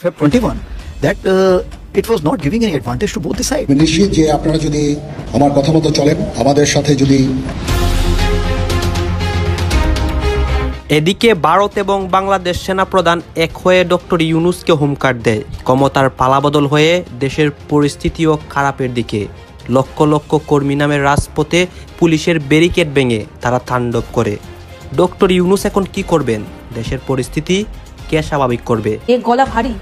Feb 21 that it was not giving any advantage to both the sides. নিশ্চিত যে আপনারা যদি আমার কথা মতো চলেন, আমাদের সাথে যদি। এদিকে ভারত এবং বাংলাদেশ সেনাপ্রধান এক হয়ে ডক্টর ইউনূসকে হুমকার দেয়। ক্ষমতার পালাবদল হয়ে দেশের পরিস্থিতিও খারাপের দিকে। লক্ষ লক্ষ কর্মী নামের রাজপথে পুলিশের ব্যারিকেড ভেঙে তারা তাণ্ডব করে। ডক্টর ইউনূস এখন কি করবেন? দেশের পরিস্থিতি কে স্বাভাবিক করবে? এর গলা ভারী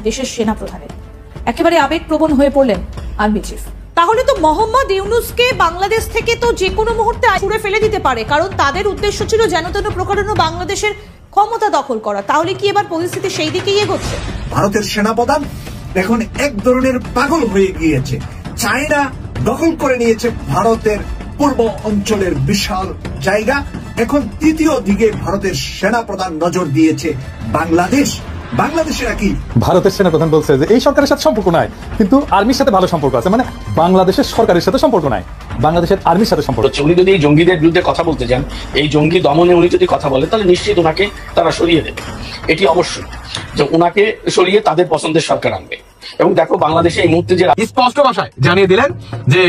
দেশের সেনাপ্রধানের। একেবারে আবেগপ্রবণ হয়ে পড়লেন আর্মি চিফ। তাহলে তো মোহাম্মদ ইউনূসকে বাংলাদেশ থেকে তো যে কোনো মুহূর্তে ছুড়ে ফেলে দিতে পারে, কারণ তাদের উদ্দেশ্য ছিল যেন তেন প্রকারণ বাংলাদেশের ক্ষমতা দখল করা। তাহলে কি এবার পরিস্থিতি সেই দিকেই এগোচ্ছে? ভারতের সেনাপ্রধান এখন এক ধরনের পাগল হয়ে গিয়েছে। চায়না দখল করে নিয়েছে ভারতের পূর্ব অঞ্চলের বিশাল জায়গা। এখন তৃতীয় দিকে ভারতের সেনাপ্রধান নজর দিয়েছে বাংলাদেশের কি ভারতের সেনাপ্রধান বলছে যে এই সরকারের সাথে সম্পর্ক নাই, কিন্তু আর্মির সাথে ভালো সম্পর্ক আছে। মানে বাংলাদেশের সরকারের সাথে সম্পর্ক নাই, বাংলাদেশের আর্মির সাথে সম্পর্ক। উনি যদি এই জঙ্গিদের বিরুদ্ধে কথা বলতে যান, এই জঙ্গি দমনে উনি যদি কথা বলে, তাহলে নিশ্চিত ওনাকে তারা সরিয়ে দেবে। এটি অবশ্যই যে ওনাকে সরিয়ে তাদের পছন্দের সরকার আনবে। এবং দেখো বাংলাদেশে এই মুহূর্তে যে স্পষ্ট ভাষায় জানিয়ে দিলেন যে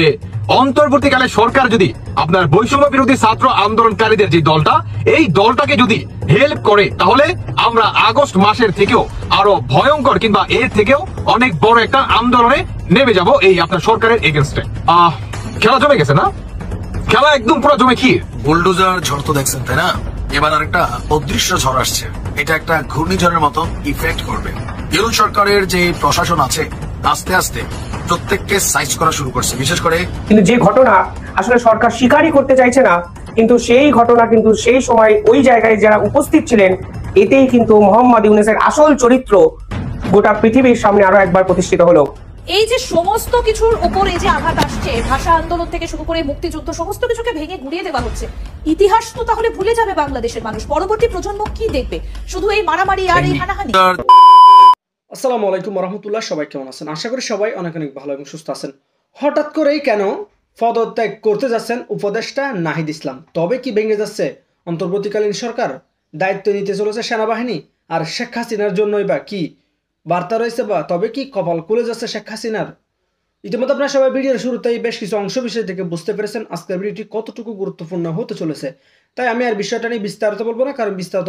অন্তর্বর্তীকালে সরকার যদি আপনার বৈষম্য বিরোধী ছাত্র আন্দোলনকারীদের যে দলটা, এই দলটাকে যদি হেল্প করে, তাহলে আমরা আগস্ট মাসের থেকেও আরো ভয়ঙ্কর কিংবা এর থেকেও অনেক বড় একটা আন্দোলনে নেমে যাব এই আপনার সরকারের এগেনস্টে। খেলা জমে গেছে না? খেলা একদম পুরো জমে ক্ষীর। বুলডোজার ঝড় তো দেখছেন, তাই না? এবার আরেকটা অদৃশ্য ঝড় আসছে। এটা একটা ঘূর্ণিঝড়ের মতো ইফেক্ট করবে। ইউরোপ সরকারের যে প্রশাসন আছে আস্তে আস্তে প্রত্যেককে সাইজ করা শুরু করছে, বিশেষ করে। কিন্তু যে ঘটনা আসলে সরকার স্বীকারই করতে চাইছে না, কিন্তু সেই ঘটনা কিন্তু সেই সময় ওই জায়গায় যারা উপস্থিত ছিলেন, এতেই কিন্তু মোহাম্মদ ইউনূসের আসল চরিত্র গোটা পৃথিবীর সামনে আরো একবার প্রতিষ্ঠিত হলো। এই যে সমস্ত কিছুর উপর এই যে আঘাত আসছে, ভাষা আন্দোলন থেকে শুরু করে মুক্তিযুদ্ধ, সমস্ত কিছুকে ভেঙে গুড়িয়ে দেওয়া হচ্ছে। ইতিহাস তো তাহলে ভুলে যাবে বাংলাদেশের মানুষ। পরবর্তী প্রজন্ম কি দেখবে? শুধু এই মারামারি আর এই হানাহানি। আসসালামু আলাইকুম রহমতুল্লাহ। সবাই কেমন আছেন? আশা করি সবাই অনেক অনেক ভালো এবং সুস্থ আছেন। হঠাৎ করেই কেন পদত্যাগ করতে যাচ্ছেন উপদেষ্টা নাহিদ ইসলাম? তবে কি ভেঙে যাচ্ছে অন্তর্বর্তীকালীন সরকার? দায়িত্ব নিতে চলেছে সেনাবাহিনী? আর শেখ হাসিনার জন্যই বা কি বার্তা রয়েছে? বা তবে কি কপাল খুলে যাচ্ছে শেখ হাসিনার? ইতিমধ্যে আপনারা সবাই ভিডিওর শুরুতেই বেশ কিছু অংশ বিষয় থেকে বুঝতে পেরেছেন আজকের ভিডিওটি কতটুকু গুরুত্বপূর্ণ হতে চলেছে। তাই আমি আর বিষয়টা নিয়ে বিস্তারিত বলবো না, কারণ বিস্তারিত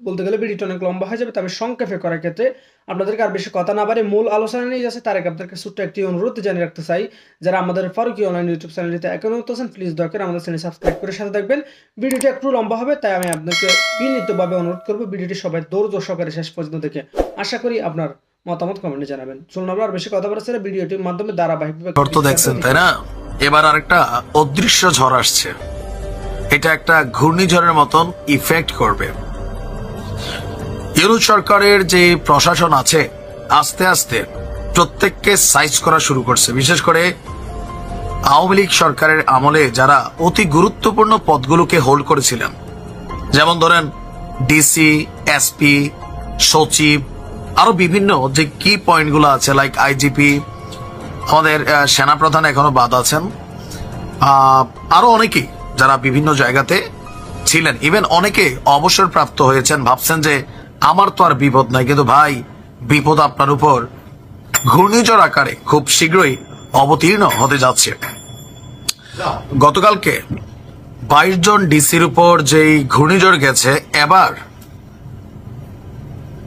বলতে গেলে ভিডিওটা অনেক লম্বা হয়ে যাবে। তবে সংক্ষেপে করার ক্ষেত্রে আপনাদেরকে আর বেশি কথা না বাড়ে মূল আলোচনা নিয়ে যাচ্ছে তার আগে আপনাদেরকে ছোট্ট একটি অনুরোধ জানিয়ে রাখতে চাই, যারা আমাদের ফারুকি অনলাইন ইউটিউব চ্যানেলটিতে এখনো আছেন, প্লিজ দয়া করে আমাদের চ্যানেল সাবস্ক্রাইব করে সাথে থাকবেন। ভিডিওটি একটু লম্বা হবে, তাই আমি আপনাকে বিনীতভাবে অনুরোধ করবো ভিডিওটি সবাই ধৈর্য সহকারে শেষ পর্যন্ত দেখে আশা করি আপনার মতামত কমেন্টে জানাবেন। চলুন আমরা আর বেশি কথা বলছি না, ভিডিওটির মাধ্যমে ধারাবাহিকভাবে দেখছেন, তাই না? এবার আরেকটা অদৃশ্য ঝড় আসছে। এটা একটা ঘূর্ণিঝড়ের মতন ইফেক্ট করবে। ইউরোপ সরকারের যে প্রশাসন আছে আস্তে আস্তে প্রত্যেককে সাইজ করা শুরু করছে, বিশেষ করে আওয়ামী লীগ সরকারের আমলে যারা অতি গুরুত্বপূর্ণ পদগুলোকে হোল্ড করেছিলেন, যেমন ধরেন ডিসি, এসপি, সচিব, আরো বিভিন্ন যে কি পয়েন্টগুলো আছে, লাইক আইজিপি, আমাদের সেনাপ্রধান এখনো বাদ আছেন, আরো অনেকেই যারা বিভিন্ন জায়গাতে ছিলেন। ইভেন অনেকে অবসরপ্রাপ্ত হয়েছেন। ভাবছেন যে আমার তো আর বিপদ নাই, কিন্তু ভাই বিপদ আপনার উপর ঘূর্ণিঝড় আকারে খুব শীঘ্রই অবতীর্ণ হতে যাচ্ছে। গতকালকে 22 জন ডিসির উপর যেই ঘূর্ণিঝড় গেছে, এবার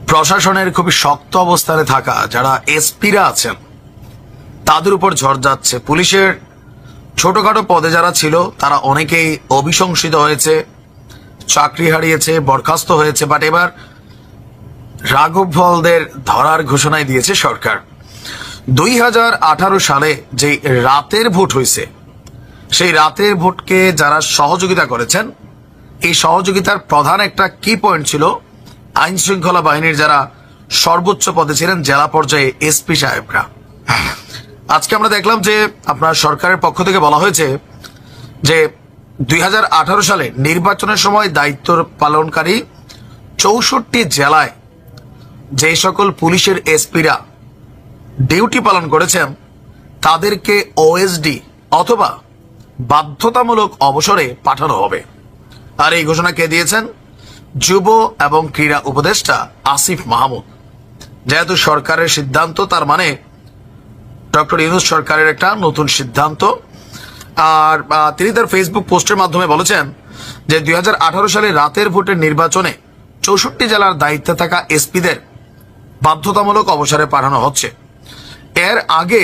প্রশাসনের খুবই শক্ত অবস্থানে থাকা যারা এসপিরা আছেন তাদের উপর ঝড় যাচ্ছে। পুলিশের ছোটখাটো পদে যারা ছিল তারা অনেকেই অভিশংসিত হয়েছে, চাকরি হারিয়েছে, বরখাস্ত হয়েছে। বাট এবার রাঘব বোয়ালদের ধরার ঘোষণায় দিয়েছে সরকার। 2018 সালে যে রাতের ভোট হয়েছে, সেই রাতের ভোটকে যারা সহযোগিতা করেছেন, এই সহযোগিতার প্রধান একটা কি পয়েন্ট ছিল আইন শৃঙ্খলা বাহিনীর যারা সর্বোচ্চ পদে ছিলেন, জেলা পর্যায়ে এসপি সাহেবরা। আজকে আমরা দেখলাম যে আপনার সরকারের পক্ষ থেকে বলা হয়েছে যে 2018 সালে নির্বাচনের সময় দায়িত্ব পালনকারী 64 জেলায় যে সকল পুলিশের এসপিরা ডিউটি পালন করেছেন তাদেরকে ওএসডি অথবা বাধ্যতামূলক অবসরে পাঠানো হবে। আর এই ঘোষণা কে দিয়েছেন? যুব এবং ক্রীড়া উপদেষ্টা আসিফ মাহমুদ। যেহেতু সরকারের সিদ্ধান্ত, তার মানে ডক্টর ইউনূস সরকারের একটা নতুন সিদ্ধান্ত। আর তিনি তার ফেসবুক পোস্টের মাধ্যমে বলেছেন যে 2018 সালে রাতের ভোটের নির্বাচনে 64 জেলার দায়িত্বে থাকা এসপিদের বাধ্যতামূলক অবসরে পাঠানো হচ্ছে। এর আগে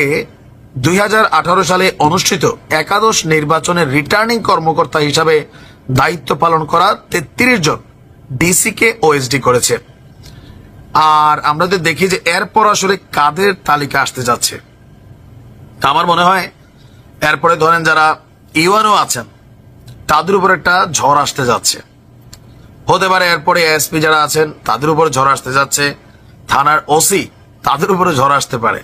2018 সালে অনুষ্ঠিত একাদশ নির্বাচনের রিটার্নিং কর্মকর্তা হিসাবে দায়িত্ব পালন করা 33 জন ডিসিকে ওএসডি করেছে। আর আমরা যদি দেখি যে এরপর আসলে কাদের তালিকা আসতে যাচ্ছে, আমার মনে হয় এরপরে ধরেন যারা ইউএনও আছেন তাদের উপর একটা ঝড় আসতে যাচ্ছে, হতে পারে এরপরে এসপি যারা আছেন তাদের উপরে ঝড় আসতে যাচ্ছে, থানার ওসি তাদের উপরে ঝড় আসতে পারে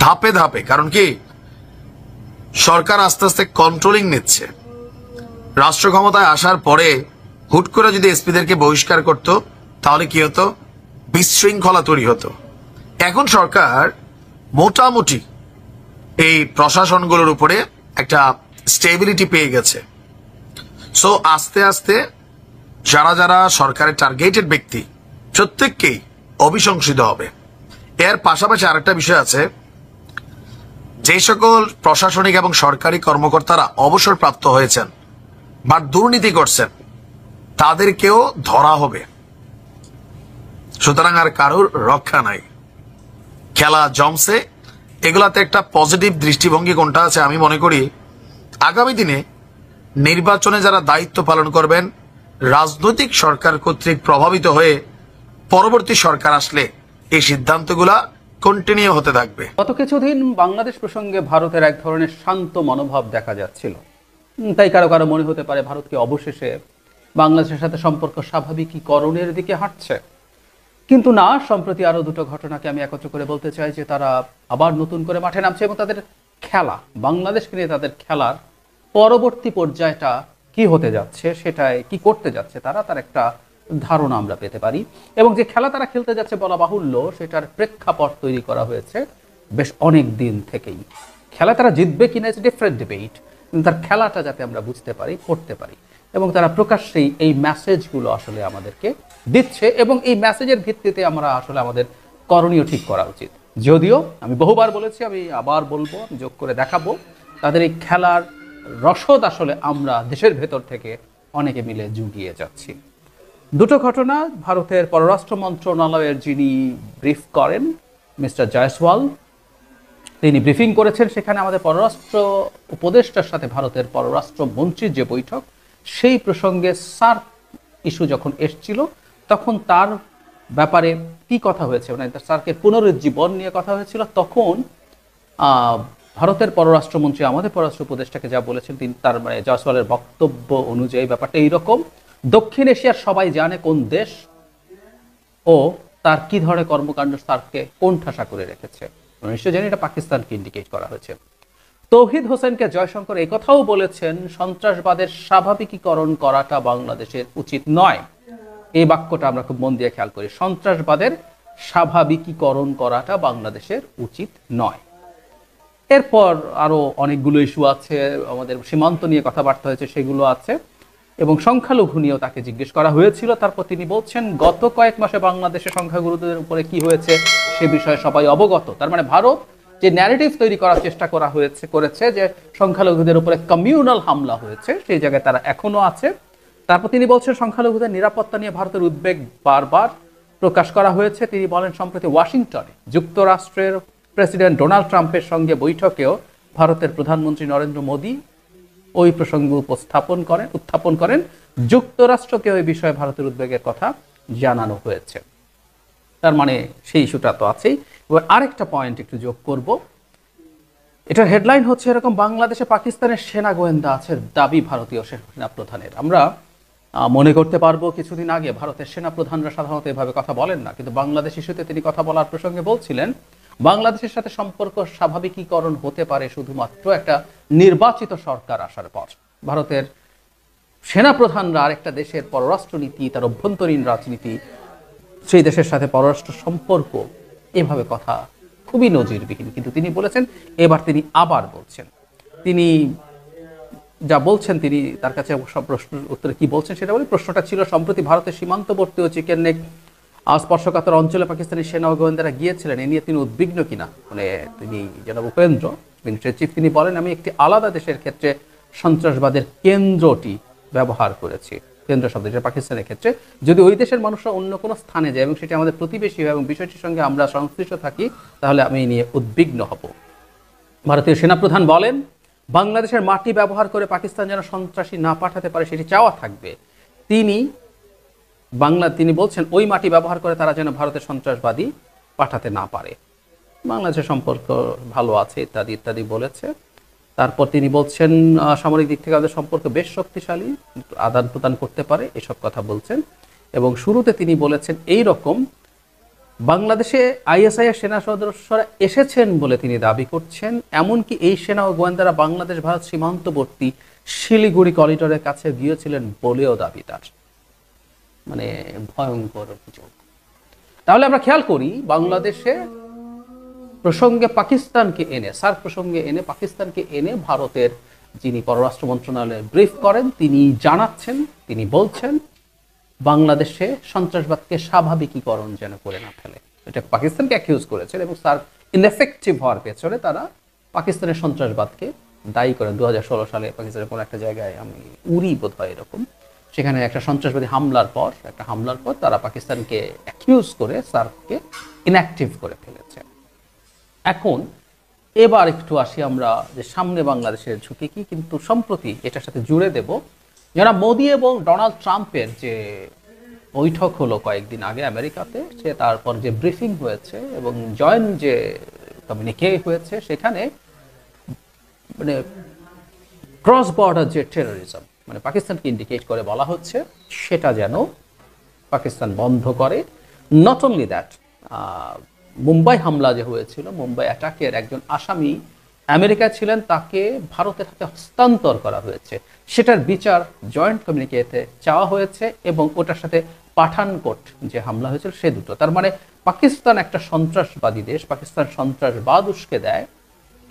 ধাপে ধাপে। কারণ কি, সরকার আস্তে আস্তে কন্ট্রোলিং নিচ্ছে। রাষ্ট্র ক্ষমতায় আসার পরে হুট করে যদি এসপিদেরকে বহিষ্কার করত তাহলে কি হতো, বিশৃঙ্খলা তৈরি হতো। এখন সরকার মোটামুটি এই প্রশাসনগুলোর উপরে একটা স্টেবিলিটি পেয়ে গেছে। সো আস্তে আস্তে যারা যারা সরকারের টার্গেটেড ব্যক্তি প্রত্যেককেই অভিশংসিত হবে। এর পাশাপাশি আরেকটা বিষয় আছে, যে সকল প্রশাসনিক এবং সরকারি কর্মকর্তারা অবসরপ্রাপ্ত হয়েছেন বা দুর্নীতি করছেন তাদেরকেও ধরা হবে। সুতরাং আর কারোর রক্ষা নাই, খেলা জমছে। এগুলাতে একটা পজিটিভ দৃষ্টিভঙ্গি কোনটা আছে, আমি মনে করি আগামী দিনে নির্বাচনে যারা দায়িত্ব পালন করবেন রাজনৈতিক সরকার কর্তৃক প্রভাবিত হয়ে পরবর্তী সরকার আসলে এই সিদ্ধান্তগুলা কন্টিনিউ হতে থাকবে। গত কিছুদিন বাংলাদেশ প্রসঙ্গে ভারতের এক ধরনের শান্ত মনোভাব দেখা যাচ্ছিল, তাই কারো কারো মনে হতে পারে ভারতকে অবশেষে বাংলাদেশের সাথে সম্পর্ক স্বাভাবিকীকরণের দিকে হাঁটছে। কিন্তু না, সম্প্রতি আরো দুটো ঘটনাকে আমি একত্র করে বলতে চাই যে তারা আবার নতুন করে মাঠে নামছে এবং তাদের খেলা, বাংলাদেশকে নিয়ে তাদের খেলার পরবর্তী পর্যায়টা কি হতে যাচ্ছে, সেটাই কি করতে যাচ্ছে তার একটা ধারণা আমরা পেতে পারি। এবং যে খেলা তারা খেলতে যাচ্ছে বলা বাহুল্য, সেটার প্রেক্ষাপট তৈরি করা হয়েছে বেশ অনেক দিন থেকেই। খেলা তারা জিতবে কিনা ইটস ডিফারেন্ট ডিবেট, কিন্তু তার খেলাটা যাতে আমরা বুঝতে পারি, পড়তে পারি, এবং তারা প্রকাশ্যেই এই মেসেজগুলো আসলে আমাদেরকে দিচ্ছে এবং এই মেসেজের ভিত্তিতে আমরা আসলে আমাদের করণীয় ঠিক করা উচিত। যদিও আমি বহুবার বলেছি, আমি আবার বলবো, যোগ করে দেখাবো, তাদের এই খেলার রসদ আসলে আমরা দেশের ভেতর থেকে অনেকে মিলে জুগিয়ে যাচ্ছি। দুটো ঘটনা, ভারতের পররাষ্ট্র মন্ত্রণালয়ের যিনি ব্রিফ করেন মিস্টার জয়সওয়াল, তিনি ব্রিফিং করেছেন। সেখানে আমাদের পররাষ্ট্র উপদেষ্টার সাথে ভারতের পররাষ্ট্র মন্ত্রীর যে বৈঠক, সেই প্রসঙ্গে সার্ক ইস্যু যখন এসছিল তখন তার ব্যাপারে কি কথা হয়েছে, মানে সার্কের পুনরুজ্জীবন নিয়ে কথা হয়েছিল। তখন ভারতের পররাষ্ট্রমন্ত্রী আমাদের পররাষ্ট্র উপদেষ্টাকে যা বলেছেন, তিনি তার মানে জয়সওয়ালের বক্তব্য অনুযায়ী ব্যাপারটা এইরকম: দক্ষিণ এশিয়ার সবাই জানে কোন দেশ ও তার কি ধরনের কর্মকাণ্ড সার্ককে কোণঠাসা করে রেখেছে। নিশ্চয় জানি এটা পাকিস্তানকে ইন্ডিকেট করা হয়েছে। তৌহিদ হোসেনকে জয়শঙ্কর এই কথাও বলেছেন, সন্ত্রাসবাদের স্বাভাবিকীকরণ করাটা বাংলাদেশের উচিত নয়। এই বাক্যটা আমরা খুব মন দিয়ে খেয়াল করি, সন্ত্রাসবাদের স্বাভাবিকীকরণ করাটা বাংলাদেশের উচিত নয়। এরপর আরো অনেকগুলো ইস্যু আছে, আমাদের সীমান্ত নিয়ে কথাবার্তা হয়েছে, সেগুলো আছে, এবং সংখ্যালঘু নিয়েও তাকে জিজ্ঞেস করা হয়েছিল। তারপর তিনি বলছেন গত কয়েক মাসে বাংলাদেশে সংখ্যাগুরুদের উপরে কি হয়েছে সে বিষয়ে সবাই অবগত। তার মানে ভারত যে ন্যারেটিভ তৈরি করার চেষ্টা করেছে যে সংখ্যালঘুদের উপরে কমিউনাল হামলা হয়েছে, সেই জায়গায় তারা এখনো আছে। তারপর তিনি বলছেন সংখ্যালঘুদের নিরাপত্তা নিয়ে ভারতের উদ্বেগ বারবার প্রকাশ করা হয়েছে। তিনি বলেন সম্প্রতি ওয়াশিংটনে যুক্তরাষ্ট্রের প্রেসিডেন্ট ডোনাল্ড ট্রাম্পের সঙ্গে বৈঠকেও ভারতের প্রধানমন্ত্রী নরেন্দ্র মোদী ওই প্রসঙ্গ উত্থাপন করেন। যুক্তরাষ্ট্রকে ওই বিষয়ে ভারতের উদ্বেগের কথা জানানো হয়েছে। তার মানে সেই ইস্যুটা তো আছেই। এবার আরেকটা পয়েন্ট একটু যোগ করব, এটার হেডলাইন হচ্ছে এরকম: বাংলাদেশে পাকিস্তানের সেনা গোয়েন্দা আছে দাবি ভারতীয় সেনা প্রধানের। আমরা মনে করতে পারবো কিছুদিন আগে ভারতের সেনা প্রধানরা সাধারণত এভাবে কথা বলেন না, কিন্তু বাংলাদেশ ইস্যুতে তিনি কথা বলার প্রসঙ্গে বলছিলেন বাংলাদেশের সাথে সম্পর্ক স্বাভাবিকীকরণ হতে পারে শুধুমাত্র একটা নির্বাচিত সরকার আসার পর। ভারতের সেনা প্রধানরা আরেকটা দেশের পররাষ্ট্রনীতি, তার অভ্যন্তরীণ রাজনীতি, সেই দেশের সাথে পররাষ্ট্র সম্পর্ক, এভাবে কথা খুবই নজিরবিহীন। কিন্তু তিনি বলেছেন, এবার তিনি আবার বলছেন, তিনি যা বলছেন, তিনি তার কাছে সব প্রশ্নের উত্তরে কি বলছেন সেটা বলি। প্রশ্নটা ছিল সম্প্রতি ভারতের সীমান্তবর্তী ও চিকেন নেক স্পর্শকাতর অঞ্চলে পাকিস্তানি সেনা ও গোয়েন্দারা গিয়েছিলেন, এ নিয়ে তিনি উদ্বিগ্ন কিনা। মানে তিনি জনাব উপেন্দ্র মিনিস্ট্রি চিফ তিনি বলেন, আমি একটি আলাদা দেশের ক্ষেত্রে সন্ত্রাসবাদের কেন্দ্রটি ব্যবহার করেছি, কেন্দ্র শব্দ যেটা পাকিস্তানের ক্ষেত্রে। যদি ওই দেশের মানুষরা অন্য কোনো স্থানে যায় এবং সেটি আমাদের প্রতিবেশী হয় এবং বিষয়টির সঙ্গে আমরা সংশ্লিষ্ট থাকি, তাহলে আমি এই নিয়ে উদ্বিগ্ন হব। ভারতীয় সেনাপ্রধান বলেন, বাংলাদেশের মাটি ব্যবহার করে পাকিস্তান যেন সন্ত্রাসী না পাঠাতে পারে সেটি চাওয়া থাকবে। তিনি বলছেন ওই মাটি ব্যবহার করে তারা যেন ভারতের সন্ত্রাসবাদী পাঠাতে না পারে। বাংলাদেশের সম্পর্ক ভালো আছে ইত্যাদি ইত্যাদি বলেছে। তারপর তিনি বলছেন সামরিক দিক থেকে আমাদের সম্পর্ক বেশ শক্তিশালী, আদান প্রদান করতে পারে, এসব কথা বলছেন। এবং শুরুতে তিনি বলেছেন এই রকম, বাংলাদেশে আইএসআইয়ের সেনা সদস্যরা এসেছেন বলে তিনি দাবি করছেন, এমনকি এই সেনা ও গোয়েন্দারা বাংলাদেশ ভারত সীমান্তবর্তী শিলিগুড়ি করিডোরের কাছে গিয়েছিলেন বলেও দাবি তার। মানে ভয়ঙ্কর অভিযোগ। তাহলে আমরা খেয়াল করি, বাংলাদেশে প্রসঙ্গে পাকিস্তানকে এনে, সার্ক প্রসঙ্গে এনে পাকিস্তানকে এনে ভারতের যিনি পররাষ্ট্র মন্ত্রণালয়ে ব্রিফ করেন তিনি জানাচ্ছেন, তিনি বলছেন বাংলাদেশে সন্ত্রাসবাদকে স্বাভাবিকীকরণ যেন করে না ফেলে। এটা পাকিস্তানকে অ্যাকিউজ করেছেন এবং সার্ক ইনএফেক্টিভ হওয়ার পেছনে তারা পাকিস্তানের সন্ত্রাসবাদকে দায়ী করেন। 2016 সালে পাকিস্তানের কোনো একটা জায়গায়, আমি উরি বোধ হয় এরকম, সেখানে একটা সন্ত্রাসবাদী হামলার পর তারা পাকিস্তানকে অ্যাকিউজ করে সার্ককে ইনঅ্যাক্টিভ করে ফেলেছে। এখন এবার একটু আসি আমরা যে সামনে বাংলাদেশের ঝুঁকি কি, কিন্তু সম্প্রতি এটার সাথে জুড়ে দেব, যারা মোদি এবং ডোনাল্ড ট্রাম্পের যে বৈঠক হলো কয়েকদিন আগে আমেরিকাতে, সে তারপর যে ব্রিফিং হয়েছে এবং জয়েন্ট যে কমিউনিকে হয়েছে, সেখানে মানে ক্রস বর্ডার যে টেরোরিজম, মানে পাকিস্তানকে ইন্ডিকেট করে বলা হচ্ছে সেটা যেন পাকিস্তান বন্ধ করে। নট অনলি দ্যাট, মুম্বাই হামলা যে হয়েছিল, মুম্বাই অ্যাটাকের একজন আসামি আমেরিকা ছিলেন, তাকে ভারতের হাতে হস্তান্তর করা হয়েছে, সেটার বিচার জয়েন্ট কমিউনিকেতে চাওয়া হয়েছে এবং ওটার সাথে পাঠানকোট যে হামলা হয়েছিল সে দুটো। তার মানে পাকিস্তান একটা সন্ত্রাসবাদী দেশ, পাকিস্তান সন্ত্রাসবাদ উস্কে দেয়,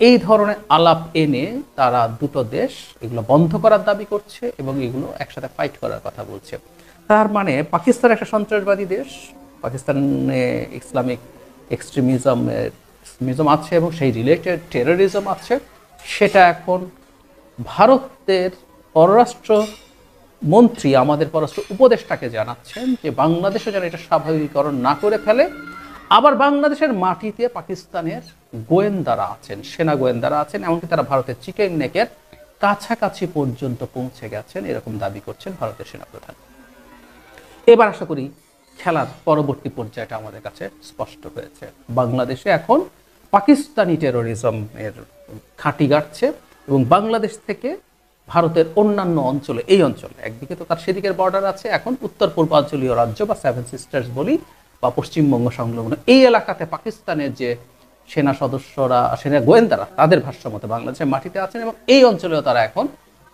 এই ধরনের আলাপ এনে তারা দুটো দেশ এগুলো বন্ধ করার দাবি করছে এবং এগুলো একসাথে ফাইট করার কথা বলছে। তার মানে পাকিস্তান একটা সন্ত্রাসবাদী দেশ, পাকিস্তানে ইসলামিক এক্সট্রিমিজম আছে এবং সেই রিলেটেড টেরোরিজম আছে, সেটা এখন ভারতের পররাষ্ট্র মন্ত্রী আমাদের পররাষ্ট্র উপদেষ্টাকে জানাচ্ছেন যে বাংলাদেশে যেন এটা স্বাভাবিকীকরণ না করে ফেলে। আবার বাংলাদেশের মাটিতে পাকিস্তানের গোয়েন্দারা আছেন, সেনা গোয়েন্দারা আছেন, এমনকি তারা ভারতের চিকেন নেকের কাছাকাছি পর্যন্ত পৌঁছে গেছেন, এরকম দাবি করছেন ভারতের সেনাপ্রধান। এবার আশা করি খেলার পরবর্তী পর্যায়টা আমাদের কাছে স্পষ্ট হয়েছে। বাংলাদেশে এখন পাকিস্তানি টেরোরিজমের ঘাঁটি গাড়ছে এবং বাংলাদেশ থেকে ভারতের অন্যান্য অঞ্চলে, এই অঞ্চলে একদিকে তো তার সেদিকের বর্ডার আছে, এখন উত্তর পূর্বাঞ্চলীয় রাজ্য বা 7 সিস্টার্স বলি বা পশ্চিমবঙ্গ সংলগ্ন এই এলাকাতে পাকিস্তানের যে সেনা সদস্যরা, সেনা গোয়েন্দারা, তাদের ভাষ্য মতে বাংলাদেশের মাটিতে আছেন এবং এই অঞ্চলেও তারা এখন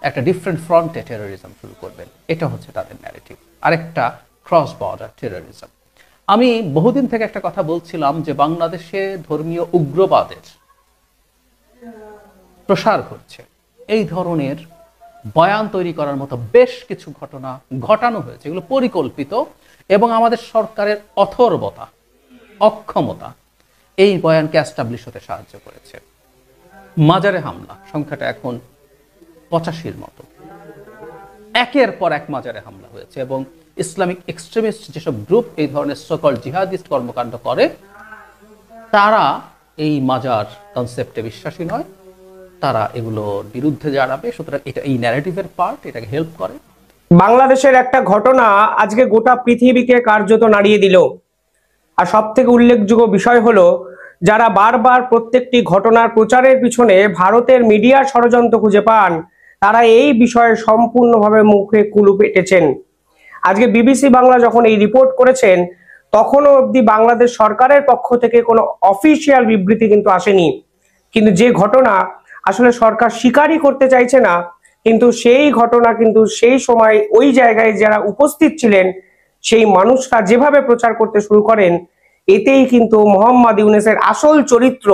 একটা ডিফারেন্ট ফ্রন্টে টেরোরিজম শুরু করবেন। এটা হচ্ছে তাদের ন্যারেটিভ। আরেকটা ক্রস বর্ডার টেরোরিজম। আমি বহুদিন থেকে একটা কথা বলছিলাম যে বাংলাদেশে ধর্মীয় উগ্রবাদের প্রসার ঘটছে, এই ধরনের বয়ান তৈরি করার মতো বেশ কিছু ঘটনা ঘটানো হয়েছে, এগুলো পরিকল্পিত এবং আমাদের সরকারের অথর্বতা, অক্ষমতা এই বয়ানকে এস্টাবলিশ হতে সাহায্য করেছে। মাজারে হামলা সংখ্যাটা এখন 85-র মতো, একের পর এক মাজারে হামলা হয়েছে এবং ইসলামিক এক্সট্রিমিস্ট যেসব গ্রুপ এই ধরনের সকল জিহাদিস্ট কর্মকাণ্ড করে, তারা এই মাজার কনসেপ্টে বিশ্বাসী নয়, তারা এগুলোর বিরুদ্ধে দাঁড়াবে। সুতরাং এটা এই ন্যারেটিভের পার্ট, এটাকে হেল্প করে। বাংলাদেশের একটা ঘটনা আজকে গোটা পৃথিবীকে কার্যত নাড়িয়ে দিল। আর সব থেকে উল্লেখযোগ্য বিষয় হলো, যারা বারবার প্রত্যেকটি ঘটনার প্রচারের পিছনে ভারতের মিডিয়ার ষড়যন্ত্র খুঁজে পান, তারা এই বিষয়ে সম্পূর্ণভাবে মুখে কুলুপ এঁটেছেন। আজকে বিবিসি বাংলা যখন এই রিপোর্ট করেছেন, তখনও অবধি বাংলাদেশ সরকারের পক্ষ থেকে কোনো অফিসিয়াল বিবৃতি কিন্তু আসেনি। কিন্তু যে ঘটনা আসলে সরকার স্বীকারই করতে চাইছে না, কিন্তু সেই ঘটনা কিন্তু সেই সময় ওই জায়গায় যারা উপস্থিত ছিলেন সেই মানুষরা যেভাবে প্রচার করতে শুরু করেন, এতেই কিন্তু মোহাম্মদ ইউনূসের আসল চরিত্র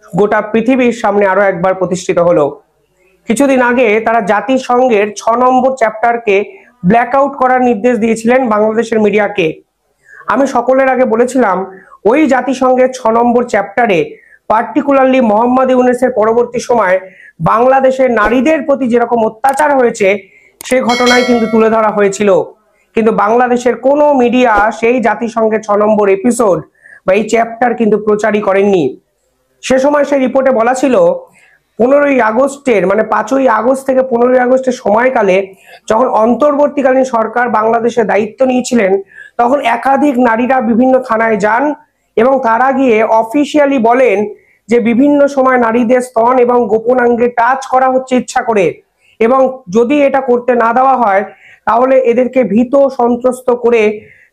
গোটা পৃথিবীর সামনে আরো একবার প্রতিষ্ঠিত হলো। কিছুদিন আগে তারা জাতিসংঘের 6 নম্বর চ্যাপ্টারকে ব্ল্যাকআউট করার নির্দেশ দিয়েছিলেন বাংলাদেশের মিডিয়াকে। আমি সকলের আগে বলেছিলাম ওই জাতিসংঘের 6 নম্বর চ্যাপ্টারে পার্টিকুলারলি মোহাম্মদ ইউনূসের পরবর্তী সময় বাংলাদেশের নারীদের প্রতি যেরকম অত্যাচার হয়েছে সে ঘটনায় কিন্তু তুলে ধরা হয়েছিল, কিন্তু বাংলাদেশের কোনো মিডিয়া সেই জাতিসংঘের 6 নম্বর এপিসোড বা এই চ্যাপ্টার কিন্তু প্রচারই করেননি। সে সময় সেই রিপোর্টে বলা ছিল 15ই আগস্টের মানে 5ই আগস্ট থেকে 15ই আগস্টের সময়কালে যখন অন্তর্বর্তীকালীন সরকার বাংলাদেশের দায়িত্ব নিয়েছিলেন তখন একাধিক নারীরা বিভিন্ন থানায় যান এবং তারা গিয়ে অফিসিয়ালি বলেন যে বিভিন্ন সময় নারীদের স্তন এবং গোপনাঙ্গে টাচ করা হচ্ছে ইচ্ছা করে, এবং যদি এটা করতে না দেওয়া হয় তাহলে এদেরকে ভীত সন্ত্রস্ত করে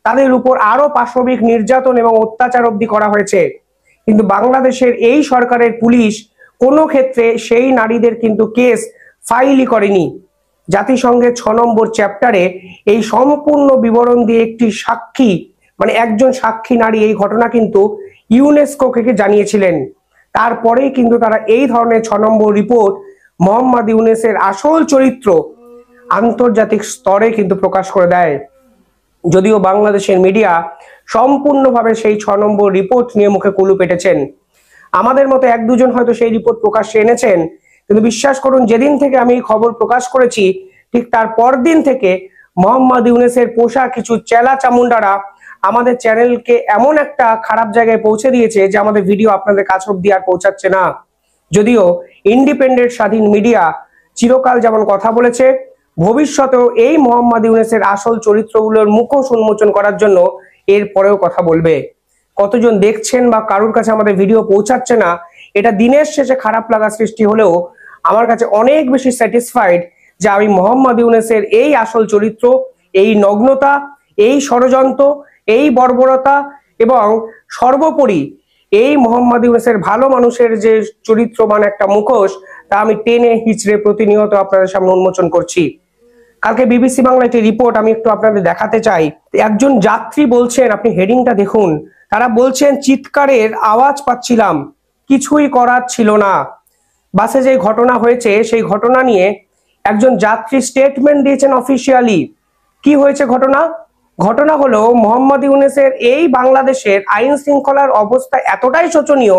তাদের উপর আরো পাশবিক নির্যাতন এবং অত্যাচার অবধি করা হয়েছে। কিন্তু বাংলাদেশের এই সরকারের পুলিশ কোনো ক্ষেত্রে সেই নারীদের কিন্তু কেস ফাইলই করেনি। জাতিসংঘের 6 নম্বর চ্যাপ্টারে এই সম্পূর্ণ বিবরণ দিয়ে একটি সাক্ষী মানে একজন সাক্ষী নারী এই ঘটনা কিন্তু ইউনেস্কোকে জানিয়েছিলেন। তারপরেই কিন্তু তারা এই ধরনের 6 নম্বর রিপোর্ট মোহাম্মদ ইউনূসের আসল চরিত্র আন্তর্জাতিক স্তরে কিন্তু প্রকাশ করে দেয়। যদিও বাংলাদেশের মিডিয়া সম্পূর্ণভাবে সেই 6 নম্বর রিপোর্ট নিয়ে মুখে কুলু পেটেছেন। আমাদের মতো 1-2 হয়তো সেই রিপোর্ট প্রকাশ্যে এনেছেন, কিন্তু বিশ্বাস করুন যেদিন থেকে আমি এই খবর প্রকাশ করেছি ঠিক তার পরদিন থেকে মোহাম্মদ ইউনূসের পোষা কিছু চেলা চামুন্ডারা আমাদের চ্যানেলকে এমন একটা খারাপ জায়গায় পৌঁছে দিয়েছে যে আমাদের ভিডিও আপনাদের কাছে অব্দি আর পৌঁছাচ্ছে না। যদিও ইন্ডিপেন্ডেন্ট স্বাধীন মিডিয়া চিরকাল যেমন কথা বলেছে ভবিষ্যতেও এই মোহাম্মদ ইউনূসের আসল চরিত্রগুলোর মুখোশ উন্মোচন করার জন্য এর পরেও কথা বলবে। কতজন দেখছেন বা কারোর কাছে আমাদের ভিডিও পৌঁছাচ্ছে না এটা দিনের শেষে খারাপ লাগা সৃষ্টি হলেও আমার কাছে অনেক বেশি স্যাটিসফাইড যে আমি মোহাম্মদ ইউনূসের এই আসল চরিত্র, এই নগ্নতা, এই ষড়যন্ত্র, এই বর্বরতা এবং সর্বোপরি এই মোহাম্মদ ইউনূসের ভালো মানুষের যে চরিত্রবান একটা মুখোশ তা আমি টেনে হিচড়ে প্রতিনিয়ত আপনাদের সামনে উন্মোচন করছি। কালকে বিবিসি বাংলা একটি রিপোর্ট আমি একটু আপনাদের দেখাতে চাই। একজন যাত্রী বলছেন, আপনি হেডিংটা দেখুন, তারা বলছেন চিৎকারের আওয়াজ পাচ্ছিলাম, কিছুই করার ছিল না। বাসে যে ঘটনা হয়েছে সেই ঘটনা নিয়ে একজন যাত্রী স্টেটমেন্ট দিয়েছেন অফিসিয়ালি। কি হয়েছে ঘটনা? ঘটনা হলো মোহাম্মদ ইউনূসের এই বাংলাদেশের আইন শৃঙ্খলার অবস্থা এতটাই শোচনীয়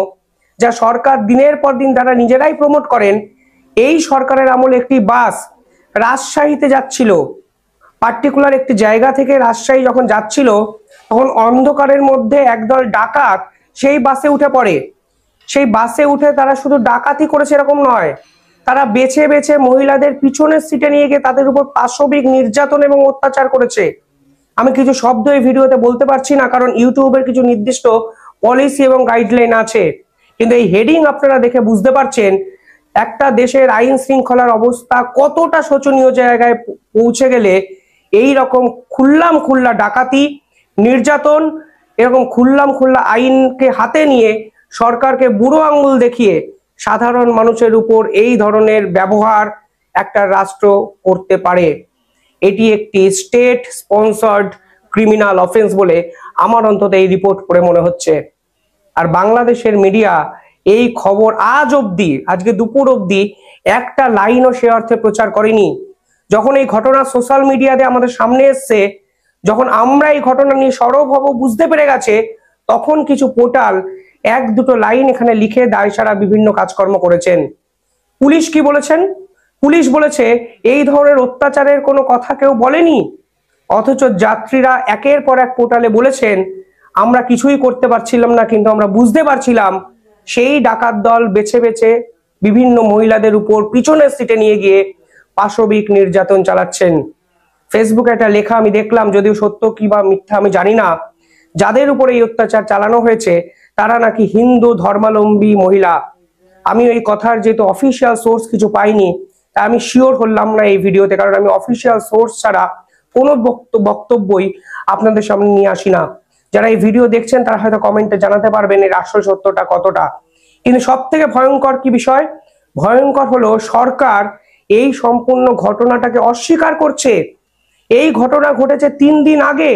যা সরকার দিনের পর দিন তারা নিজেরাই প্রমোট করেন। এই সরকারের আমলে একটি বাস রাজশাহীতে যাচ্ছিল, পার্টিকুলার একটি জায়গা থেকে রাজশাহী যখন যাচ্ছিল তখন অন্ধকারের মধ্যে একদল ডাকাত সেই বাসে উঠে পড়ে। সেই বাসে উঠে তারা শুধু ডাকাতি করেছে এরকম নয়, তারা বেছে বেছে মহিলাদের পিছনের সিটে নিয়ে গিয়ে তাদের উপর পাশবিক নির্যাতন এবং অত্যাচার করেছে। আমি কিছু শব্দ এই ভিডিওতে বলতে পারছি না কারণ ইউটিউবের কিছু নির্দিষ্ট পলিসি এবং গাইডলাইন আছে, কিন্তু এই হেডিং আপনারা দেখে বুঝতে পারছেন একটা দেশের আইন শৃঙ্খলার অবস্থা কতটা শোচনীয় জায়গায় পৌঁছে গেলে এই রকম খুল্লাম খুল্লা ডাকাতি, নির্যাতন, এরকম খুল্লাম খুল্লা আইনকে হাতে নিয়ে সরকারকে বুড়ো আঙ্গুল দেখিয়ে সাধারণ মানুষের উপর এই ধরনের ব্যবহার একটা রাষ্ট্র করতে পারে। এটি একটি স্টেট স্পন্সর্ড ক্রিমিনাল অফেন্স বলে আমার অন্তত এই রিপোর্ট পড়ে মনে হচ্ছে। আর বাংলাদেশের মিডিয়া এই খবর আজ অবধি, আজকে দুপুর অবধি একটা লাইনও সে অর্থে প্রচার করেনি। যখন এই ঘটনা সোশ্যাল মিডিয়াতে আমাদের সামনে এসছে, যখন আমরা এই ঘটনা নিয়ে সরব হব বুঝতে পেরে গেছে, তখন কিছু পোর্টাল 1-2 লাইন এখানে লিখে দায়সারা বিভিন্ন কাজকর্ম করেছেন। পুলিশ কি বলেছেন? পুলিশ বলেছে এই ধরনের অত্যাচারের কোনো কথা কেউ বলেনি, অথচ যাত্রীরা একের পর এক পোর্টালে বলেছেন আমরা কিছুই করতে পারছিলাম না, কিন্তু আমরা বুঝতে পারছিলাম সেই ডাকাত দল বেছে বেছে বিভিন্ন মহিলাদের উপর পিছনের সিটে নিয়ে গিয়ে পাশবিক নির্যাতন চালাচ্ছেন। ফেসবুকে একটা লেখা আমি দেখলাম, যদিও সত্য কি বা মিথ্যা আমি জানি না, যাদের উপর এই অত্যাচার চালানো হয়েছে তারা নাকি হিন্দু ধর্মাবলম্বী মহিলা। আমি এই কথার যেহেতু অফিসিয়াল সোর্স কিছু পাইনি তা আমি শিওর হলাম না এই ভিডিওতে, কারণ আমি অফিসিয়াল সোর্স ছাড়া কোনো বক্তব্যই আপনাদের সামনে নিয়ে আসি না। যারা এই ভিডিও দেখছেন তারা হয়তো কমেন্টে জানাতে পারবেন এর আসল সত্যটা কতটা। কিন্তু সব থেকে ভয়ঙ্কর কি বিষয়? ভয়ঙ্কর হলো সরকার এই সম্পূর্ণ ঘটনাটাকে অস্বীকার করছে। এই ঘটনা ঘটেছে 3 দিন আগে।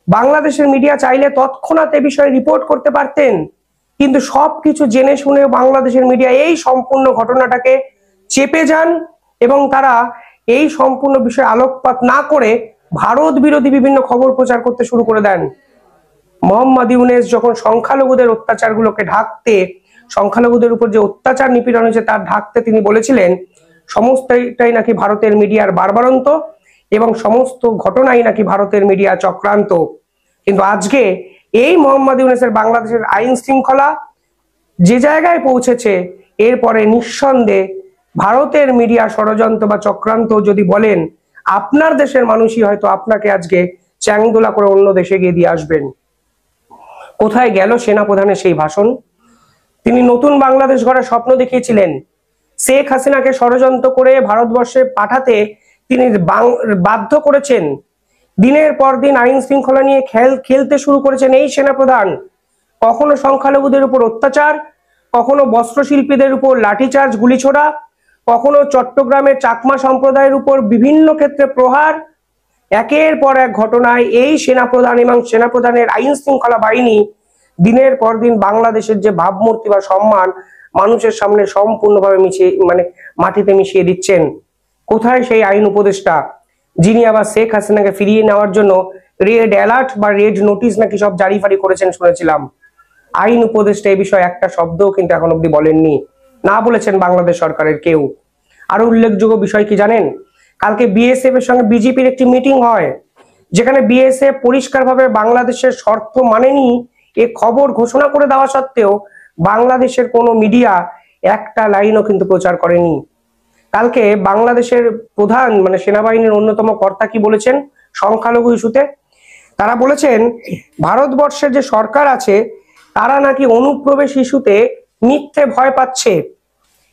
বাংলাদেশের মিডিয়া চাইলে তৎক্ষণাৎ এ বিষয়ে রিপোর্ট করতে পারতেন, কিন্তু সবকিছু জেনে শুনে বাংলাদেশের মিডিয়া এই সম্পূর্ণ ঘটনাটাকে চেপে যান এবং তারা এই সম্পূর্ণ বিষয়ে আলোকপাত না করে ভারত বিরোধী বিভিন্ন খবর প্রচার করতে শুরু করে দেন। মোহাম্মদ ইউনূস যখন সংখ্যালঘুদের অত্যাচারগুলোকে ঢাকতে, সংখ্যালঘুদের উপর যে অত্যাচার নিপীড়ন হয়েছে তার ঢাকতে তিনি বলেছিলেন সমস্তটাই নাকি ভারতের মিডিয়ার বারবারন্ত এবং সমস্ত ঘটনাই নাকি ভারতের মিডিয়া চক্রান্ত। কিন্তু আজকে এই মোহাম্মদ ইউনূসের বাংলাদেশের আইন শৃঙ্খলা যে জায়গায় পৌঁছেছে, এরপরে নিঃসন্দেহে ভারতের মিডিয়া ষড়যন্ত্র বা চক্রান্ত যদি বলেন, আপনার দেশের মানুষই হয়তো আপনাকে আজকে চ্যাংদোলা করে অন্য দেশে গিয়ে দিয়ে আসবেন। কোথায় গেল সেনাপ্রধানের সেই ভাষণ? তিনি নতুন বাংলাদেশ গড়ার স্বপ্ন দেখিয়েছিলেন। শেখ হাসিনাকে ষড়যন্ত্র করে ভারতবর্ষে পাঠাতে তিনি বাধ্য করেছেন। দিনের পর দিন আইন শৃঙ্খলা নিয়ে খেলতে শুরু করেছেন এই সেনাপ্রধান। কখনো সংখ্যালঘুদের উপর অত্যাচার, কখনো বস্ত্রশিল্পীদের উপর লাঠিচার্জ, গুলিছোড়া, কখনো চট্টগ্রামের চাকমা সম্প্রদায়ের উপর বিভিন্ন ক্ষেত্রে প্রহার। একের পর এক ঘটনায় এই সেনাপ্রধান এবং সেনাপ্রধানের আইন শৃঙ্খলা বাহিনী দিনের পর দিন বাংলাদেশের যে ভাবমূর্তি বা সম্মান মানুষের সামনে সম্পূর্ণভাবে মাটিতে মিশিয়ে দিচ্ছেন। কোথায় সেই আইন উপদেষ্টা যিনি আবার শেখ হাসিনাকে ফিরিয়ে নেওয়ার জন্য রেড অ্যালার্ট বা রেড নোটিশ নাকি সব জারি ফারি করেছেন শুনেছিলাম? আইন উপদেষ্টা এই বিষয়ে একটা শব্দও কিন্তু এখন অব্দি বলেননি, না বলেছেন বাংলাদেশ সরকারের কেউ। আরো উল্লেখযোগ্য বিষয় কি জানেন? কালকে বিএসএফ এর সঙ্গে বিজেপির একটি মিটিং হয়, যেখানে বিএসএফ পরিষ্কারভাবে বাংলাদেশের শর্ত মানেনি এ খবর ঘোষণা করে দেওয়া সত্ত্বেও বাংলাদেশের কোনো মিডিয়া একটা লাইনও কিন্তু প্রচার করেনি। কালকে বাংলাদেশের প্রধান সেনাবাহিনীর অন্যতম কর্তা কি বলেছেন সংখ্যালঘু ইস্যুতে? তারা বলেছেন ভারতবর্ষের যে সরকার আছে তারা নাকি অনুপ্রবেশ ইস্যুতে মিথ্যে ভয় পাচ্ছে।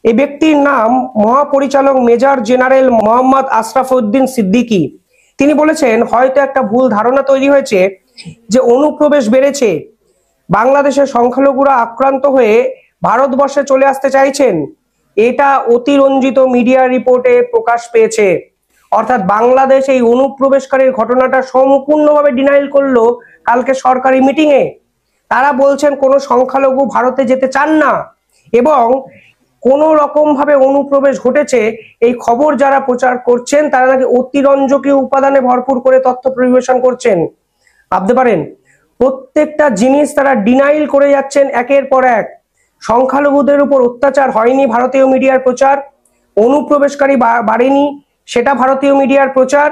এই ব্যক্তির নাম মহাপরিচালক মেজর জেনারেল মোহাম্মদ আশরাফউদ্দিন সিদ্দিকী। তিনি বলেছেন হয়তো একটা ভুল ধারণা তৈরি হয়েছে যে অনুপ্রবেশ বেড়েছে, বাংলাদেশের সংখ্যালঘুরা আক্রান্ত হয়ে ভারতবর্ষে চলে আসতে চাইছেন। এটা অতিরঞ্জিত মিডিয়া রিপোর্টে প্রকাশ পেয়েছে। অর্থাৎ বাংলাদেশ এই অনুপ্রবেশকারীর ঘটনাটা সম্পূর্ণভাবে ডিনাইল করলো কালকে সরকারি মিটিং এ। তারা বলছেন কোনো সংখ্যালঘু ভারতে যেতে চান না এবং কোন রকম ভাবে অনুপ্রবেশ ঘটেছে এই খবর যারা প্রচার করছেন তারা নাকি অতিরঞ্জকীয় উপাদানে ভরপুর করে তথ্য পরিবেশন করছেন। ভাবতে পারেন প্রত্যেকটা জিনিস তারা ডিনাইল করে যাচ্ছেন একের পর এক। সংখ্যালঘুদের উপর অত্যাচার হয়নি, ভারতীয় মিডিয়ার প্রচার। অনুপ্রবেশকারী বাড়েনি, সেটা ভারতীয় মিডিয়ার প্রচার।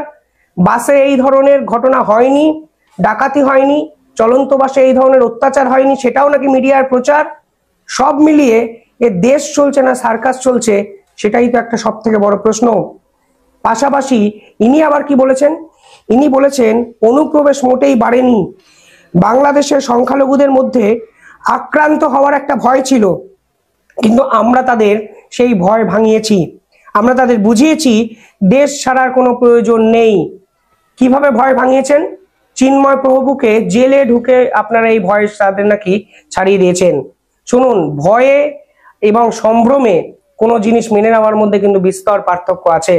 বাসে এই ধরনের ঘটনা হয়নি, ডাকাতি হয়নি, চলন্ত বাসে এই ধরনের অত্যাচার হয়নি, সেটাও নাকি মিডিয়ার প্রচার। সব মিলিয়ে এ দেশ চলছে না সার্কাস চলছে, সেটাই তো একটা সব থেকে বড় প্রশ্ন। পাশাপাশি ইনি আবার কি বলেছেন? ইনি বলেছেন অনুপ্রবেশ মোটেই বাড়েনি, বাংলাদেশের সংখ্যালঘুদের মধ্যে আক্রান্ত হওয়ার একটা ভয় ছিল, কিন্তু আমরা তাদের সেই ভয় ভাঙিয়েছি। আমরা তাদের বুঝিয়েছি দেশ ছাড়ার কোনো প্রয়োজন নেই। কিভাবে ভয় ভাঙিয়েছেন? চিন্ময় প্রভুকে জেলে ঢুকে আপনারা এই ভয় তাদের নাকি ছাড়িয়ে দিয়েছেন। শুনুন, ভয়ে এবং সম্ভ্রমে কোনো জিনিস মেনে নেওয়ার মধ্যে কিন্তু বিস্তর পার্থক্য আছে।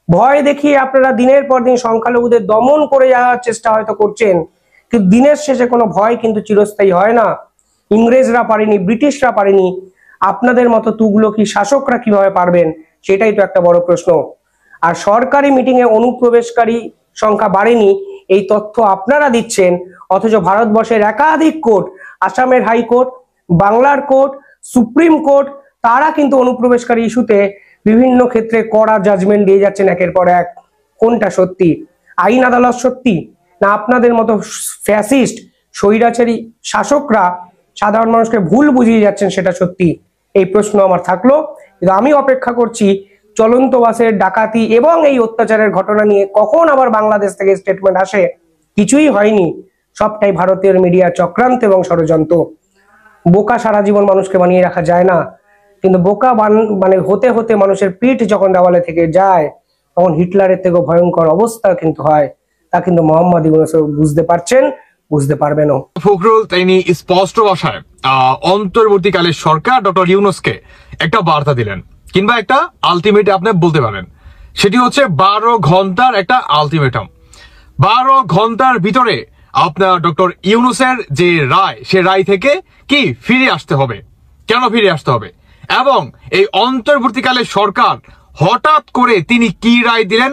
ভয় দেখিয়ে আপনারা দিনের পর দিন সংখ্যালঘুদের দমন করে যাওয়ার চেষ্টা হয়তো করছেন, কিন্তু দিনের শেষে কোনো ভয় কিন্তু চিরস্থায়ী হয় না। ইংরেজরা পারেনি, ব্রিটিশরা পারেনি, আপনাদের মতো তুগলকি শাসকরা কিভাবে পারবেন সেটাই তো একটা বড় প্রশ্ন। আর সরকারি মিটিং এ অনুপ্রবেশকারী সংখ্যা বাড়েনি এই তথ্য আপনারা দিচ্ছেন, অথচ ভারতবর্ষের একাধিক কোর্ট, আসামের হাইকোর্ট, বাংলার কোর্ট, সুপ্রিম কোর্ট, তারা কিন্তু অনুপ্রবেশকারী ইস্যুতে বিভিন্ন ক্ষেত্রে কড়া জাজমেন্ট দিয়ে যাচ্ছেন একের পর এক। কোনটা সত্যি? আইন আদালত সত্যি, না আপনাদের মতো ফ্যাসিস্ট স্বৈরাচারী শাসকরা সাধারণ মানুষকে ভুল বুঝিয়ে যাচ্ছেন সেটা সত্যি? এই প্রশ্ন আমার থাকলো, কিন্তু আমি অপেক্ষা করছি চলন্ত বাসের ডাকাতি এবং এই অত্যাচারের ঘটনা নিয়ে কখন আবার বাংলাদেশ থেকে স্টেটমেন্ট আসে। কিছুই হয়নি, সবটাই ভারতীয় মিডিয়া চক্রান্ত এবং ষড়যন্ত্র। বোকা সারা জীবন মানুষকে বানিয়ে রাখা যায় না, কিন্তু বোকা হতে হতে মানুষের পিঠ যখন দেওয়ালে থেকে যায় তখন হিটলারের থেকেও ভয়ঙ্কর অবস্থা কিন্তু হয়। তা কিন্তু মোহাম্মদ ইউনূস বুঝতে পারছেন, বুঝতে পারবেনও। ফখরুল তিনি স্পষ্ট ভাষায় অন্তর্বর্তীকালে সরকার ডক্টর ইউনূসকে একটা বার্তা দিলেন, কিংবা একটা আলটিমেট আপনি বলতে পারেন। সেটি হচ্ছে 12 ঘন্টার একটা আলটিমেটাম। 12 ঘন্টার ভিতরে আপনার ডক্টর ইউনূসের যে রায়, সে রায় থেকে কি ফিরে আসতে হবে, কেন ফিরে আসতে হবে, এবং এই অন্তর্বর্তীকালে সরকার হঠাৎ করে তিনি কি রায় দিলেন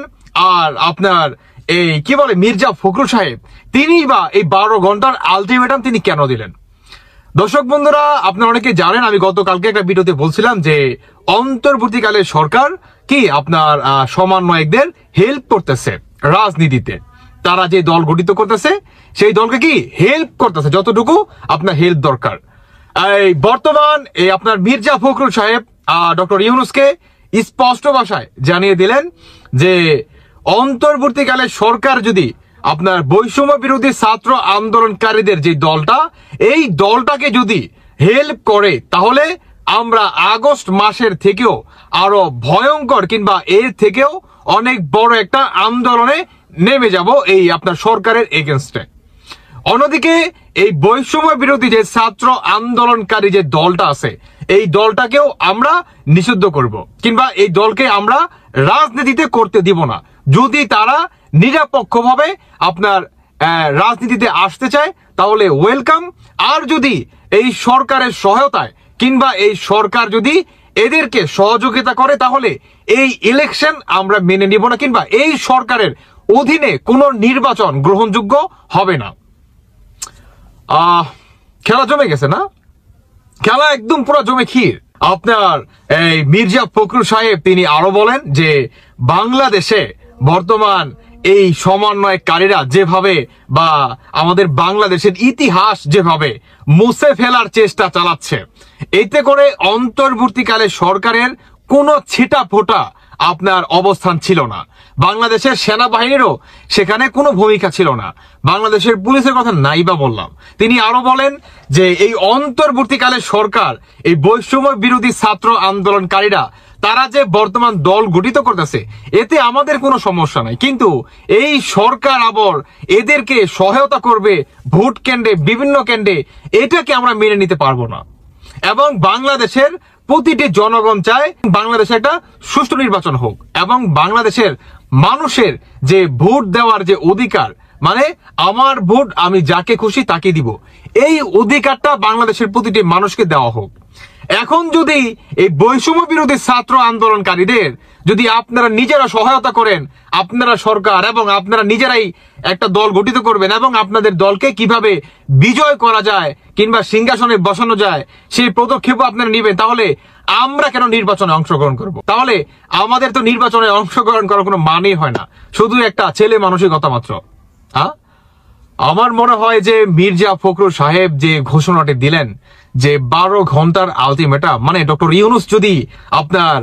আর আপনার এই কি বলে মির্জা ফখরুল সাহেব তিনি বা এই 12 ঘন্টার আলটিমেটাম তিনি কেন দিলেন? দর্শক বন্ধুরা, আপনারা অনেকে জানেন, আমি গতকালকে একটা ভিডিওতে বলছিলাম যে অন্তর্বর্তীকালে সরকার কি আপনার সমন্বয়কদের হেল্প করতেছে রাজনীতিতে। তারা যে দল গঠিত করতেছে সেই দলকে কি হেল্প করতেছে, যতটুকু আপনার হেল্প দরকার। এই বর্তমান এই আপনার মির্জা ফখরুল সাহেব ডক্টর ইউনূসকে স্পষ্ট ভাষায় জানিয়ে দিলেন যে অন্তর্বর্তীকালে সরকার যদি আপনার বৈষম্য বিরোধী ছাত্র আন্দোলনকারীদের যে দলটা, এই দলটাকে যদি হেল্প করে তাহলে আমরা আগস্ট মাসের থেকেও আরো ভয়ঙ্কর কিংবা এর থেকেও অনেক বড় একটা আন্দোলনে নেমে যাব এই আপনার সরকারের এগেনস্টে। অন্যদিকে এই বৈষম্য বিরোধী যে ছাত্র আন্দোলনকারী যে দলটা আছে, এই দলটাকেও আমরা নিষিদ্ধ করব কিংবা এই দলকে আমরা রাজনীতিতে করতে দিব না। যদি তারা নিরপেক্ষভাবে আপনার রাজনীতিতে আসতে চায় তাহলে ওয়েলকাম, আর যদি এই সরকারের সহায়তায় কিংবা এই সরকার যদি এদেরকে সহযোগিতা করে তাহলে এই ইলেকশন আমরা মেনে নিব না কিংবা এই সরকারের অধীনে কোনো নির্বাচন গ্রহণযোগ্য হবে না। খেলা জমে গেছে না? খেলা একদম পুরো জমে ক্ষীর। আপনার এই মির্জা ফখরুল সাহেব তিনি আরো বলেন যে বাংলাদেশে বর্তমান এই সমন্বয়কারীরা যেভাবে বা আমাদের বাংলাদেশের ইতিহাস যেভাবে মুছে ফেলার চেষ্টা চালাচ্ছে, এতে করে অন্তর্বর্তীকালে সরকারের কোনো ছিটা ফোটা আপনার অবস্থান ছিল না। বাংলাদেশের সেনাবাহিনীরও সেখানে কোনো ভূমিকা ছিল না, বাংলাদেশের পুলিশের কথা নাই বা বললাম। তিনি আরো বলেন যে এই অন্তর্বর্তীকালে সরকার এই বৈষম্য বিরোধী ছাত্র আন্দোলনকারীরা তারা যে বর্তমান দল গঠিত করতেছে এতে আমাদের কোনো সমস্যা নাই, কিন্তু এই সরকার আবার এদেরকে সহায়তা করবে ভোট কেন্দ্রে, বিভিন্ন কেন্দ্রে, এটাকে আমরা মেনে নিতে পারবো না। এবং বাংলাদেশের প্রতিটি জনগণ চায় বাংলাদেশে একটা সুষ্ঠু নির্বাচন হোক এবং বাংলাদেশের মানুষের যে ভোট দেওয়ার যে অধিকার, মানে আমার ভোট আমি যাকে খুশি তাকে দিব, এই অধিকারটা বাংলাদেশের প্রতিটি মানুষকে দেওয়া হোক। এখন যদি এই বৈষম্য বিরোধী ছাত্র আন্দোলনকারীদের যদি আপনারা নিজেরা সহায়তা করেন, আপনারা সরকার এবং আপনারা নিজেরাই একটা দল গঠিত করবেন এবং আপনাদের দলকে কিভাবে বিজয় করা যায় কিংবা সিংহাসনে বসানো যায় সেই পদক্ষেপ আপনারা নেবেন, তাহলে আমরা কেন নির্বাচনে অংশগ্রহণ করব? তাহলে আমাদের তো নির্বাচনে অংশগ্রহণ করার কোনো মানেই হয় না, শুধু একটা ছেলে মানসিকতা মাত্র। আমার মনে হয় যে মির্জা ফখরুল সাহেব যে ঘোষণাটি দিলেন যে 12 ঘন্টার আলটিমেটাম, মানে ডক্টর ইউনূস যদি আপনার